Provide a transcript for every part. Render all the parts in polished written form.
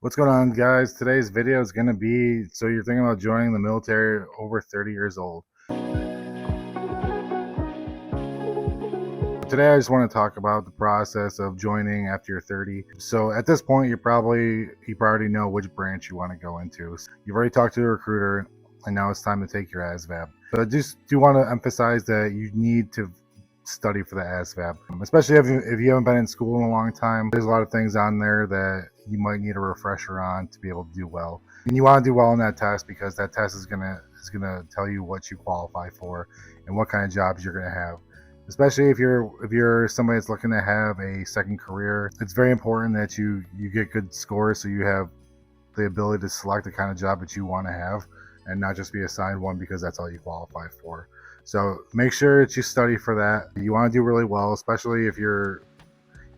What's going on, guys? Today's video is going to be, so you're thinking about joining the military over 30 years old. Today I just want to talk about the process of joining after you're 30. So at this point, you probably already know which branch you want to go into. You've already talked to a recruiter, and now it's time to take your ASVAB. But I just do want to emphasize that you need to study for the ASVAB, especially if you haven't been in school in a long time. There's a lot of things on there that you might need a refresher on to be able to do well. And you want to do well on that test because that test is gonna tell you what you qualify for and what kind of jobs you're gonna have. Especially if you're somebody that's looking to have a second career, it's very important that you get good scores so you have the ability to select the kind of job that you want to have and not just be assigned one because that's all you qualify for. So make sure that you study for that. You want to do really well, especially if you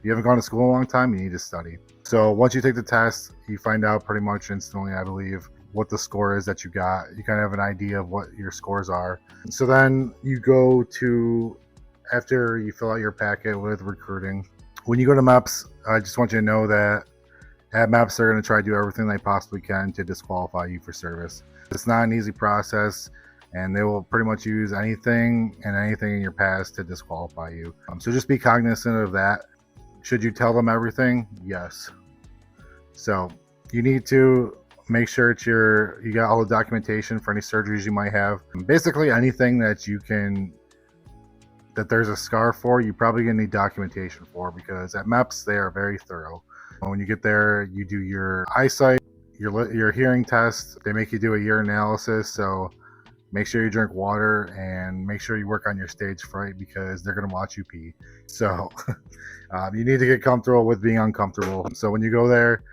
haven't gone to school in a long time, you need to study. So once you take the test, you find out pretty much instantly, I believe, what the score is that you got. You kind of have an idea of what your scores are. So then you go to, after you fill out your packet with recruiting, when you go to MEPS, I just want you to know that at MEPS, they're going to try to do everything they possibly can to disqualify you for service. It's not an easy process, and they will pretty much use anything in your past to disqualify you. So just be cognizant of that. Should you tell them everything? Yes. So you need to make sure that you got all the documentation for any surgeries you might have. Basically anything that there's a scar for, you probably gonna need documentation for, because at MEPS they are very thorough. When you get there, you do your eyesight, your hearing test. They make you do a urine analysis, so make sure you drink water and make sure you work on your stage fright because they're going to watch you pee. So you need to get comfortable with being uncomfortable. So when you go there,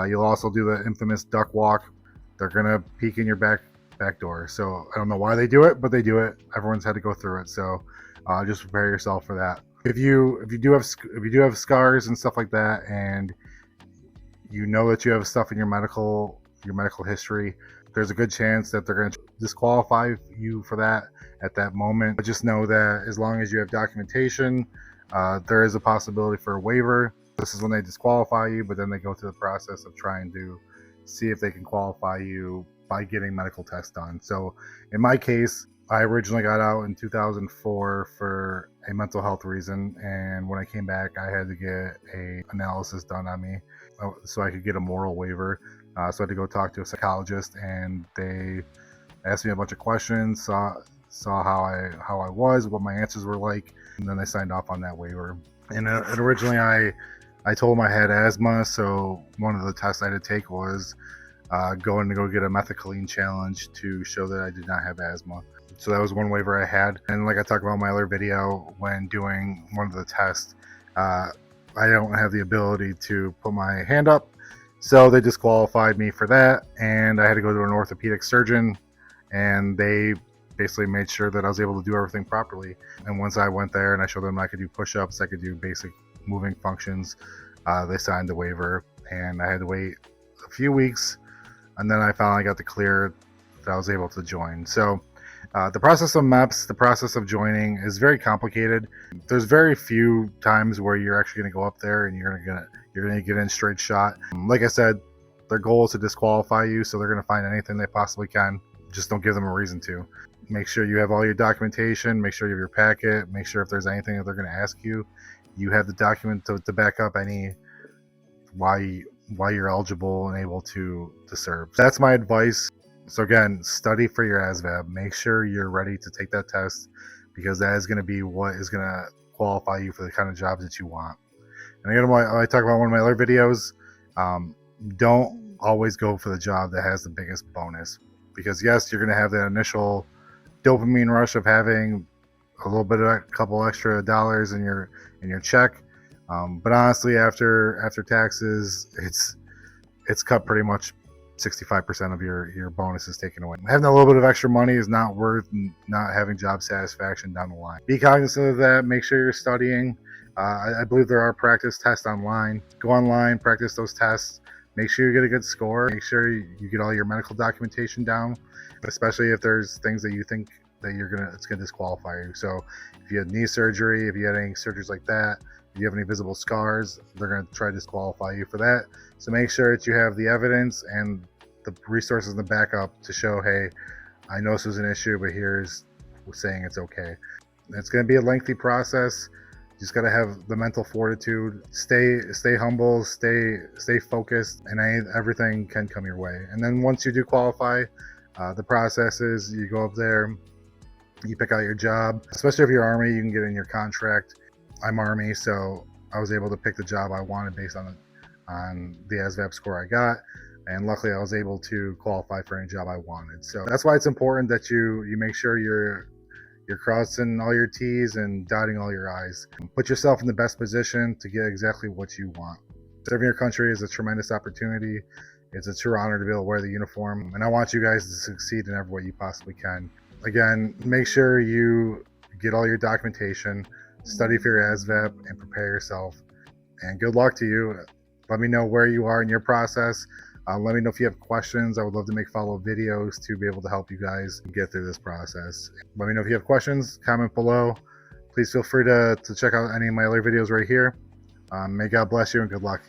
you'll also do the infamous duck walk. They're going to peek in your back door. So I don't know why they do it, but they do it. Everyone's had to go through it. So just prepare yourself for that. If you do have scars and stuff like that, and you know that you have stuff in your medical history, there's a good chance that they're going to disqualify you for that at that moment. But just know that as long as you have documentation, there is a possibility for a waiver. This is when they disqualify you, but then they go through the process of trying to see if they can qualify you by getting medical tests done. So in my case, I originally got out in 2004 for a mental health reason, and when I came back, I had to get an analysis done on me so I could get a moral waiver. So I had to go talk to a psychologist, and they asked me a bunch of questions, saw how I was, what my answers were like, and then they signed off on that waiver. And originally I told them I had asthma, so one of the tests I had to take was going to go get a methicillin challenge to show that I did not have asthma. So that was one waiver I had. And like I talked about in my other video, when doing one of the tests, I don't have the ability to put my hand up. So they disqualified me for that, and I had to go to an orthopedic surgeon, and they basically made sure that I was able to do everything properly. And once I went there and I showed them I could do push-ups, I could do basic moving functions, they signed the waiver, and I had to wait a few weeks, and then I finally got the clear that I was able to join. So the process of MEPS, the process of joining, is very complicated. There's very few times where you're actually going to go up there and you're going to get in straight shot. Like I said, their goal is to disqualify you, so they're going to find anything they possibly can. Just don't give them a reason to. Make sure you have all your documentation, make sure you have your packet, make sure if there's anything that they're going to ask you, you have the document to back up any why you're eligible and able to serve. That's my advice. So again, study for your ASVAB. Make sure you're ready to take that test, because that is going to be what is going to qualify you for the kind of jobs that you want. And again, I talk about one of my other videos, don't always go for the job that has the biggest bonus, because yes, you're going to have that initial dopamine rush of having a couple extra dollars in your check, but honestly, after taxes, it's cut pretty much 65% of your bonus is taken away. Having a little bit of extra money is not worth not having job satisfaction down the line. Be cognizant of that. Make sure you're studying. I believe there are practice tests online. Go online, practice those tests. Make sure you get a good score. Make sure you get all your medical documentation down, especially if there's things that you think that it's gonna disqualify you. So if you had knee surgery, if you had any surgeries like that, If you have any visible scars, they're going to try to disqualify you for that. So make sure that you have the evidence and the resources in the backup to show, hey, I know this was an issue, but here's saying it's okay. It's going to be a lengthy process. You just got to have the mental fortitude, stay humble, stay focused, and everything can come your way. And then once you do qualify, the process is you go up there, you pick out your job. Especially if you're Army, you can get in your contract. I'm Army, so I was able to pick the job I wanted based on the ASVAB score I got, and luckily I was able to qualify for any job I wanted. So that's why it's important that you make sure you're crossing all your T's and dotting all your I's. Put yourself in the best position to get exactly what you want. Serving your country is a tremendous opportunity. It's a true honor to be able to wear the uniform, and I want you guys to succeed in every way you possibly can. Again, make sure you get all your documentation, study for your ASVAB, and prepare yourself. And good luck to you. Let me know where you are in your process. Let me know if you have questions. I would love to make follow-up videos to be able to help you guys get through this process. Let me know if you have questions. Comment below. Please feel free to check out any of my other videos right here. May God bless you and good luck.